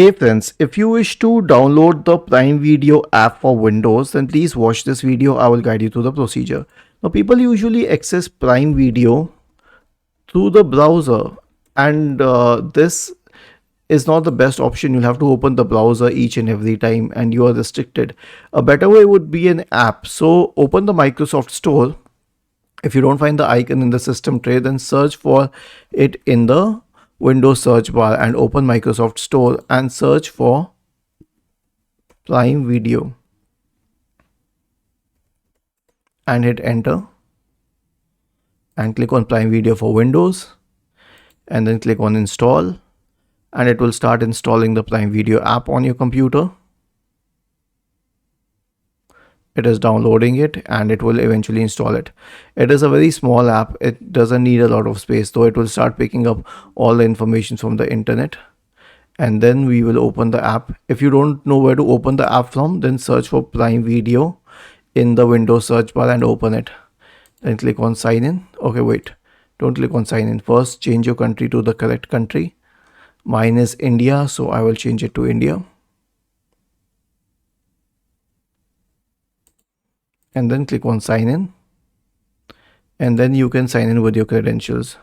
Hey friends, if you wish to download the Prime Video app for Windows, then please watch this video. I will guide you through the procedure. Now, people usually access Prime Video through the browser, and this is not the best option. You'll have to open the browser each and every time, and you are restricted. A better way would be an app. So, open the Microsoft Store. If you don't find the icon in the system tray, then search for it in the Windows search bar and open Microsoft Store and search for Prime Video and hit enter and click on Prime Video for Windows and then click on install, and it will start installing the Prime Video app on your computer. It is downloading it and it will eventually install it. It is a very small app. It doesn't need a lot of space, though it will start picking up all the information from the internet. And then we will open the app. If you don't know where to open the app from, then search for Prime Video in the Windows search bar and open it. Then click on sign in. Okay, wait, don't click on sign in. First, change your country to the correct country. Mine is India, so I will change it to India. And then click on sign in, and then you can sign in with your credentials.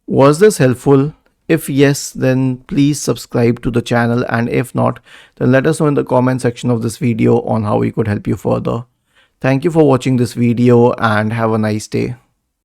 Was this helpful? If yes, then please subscribe to the channel, and if not, then let us know in the comment section of this video on how we could help you further. Thank you for watching this video and have a nice day.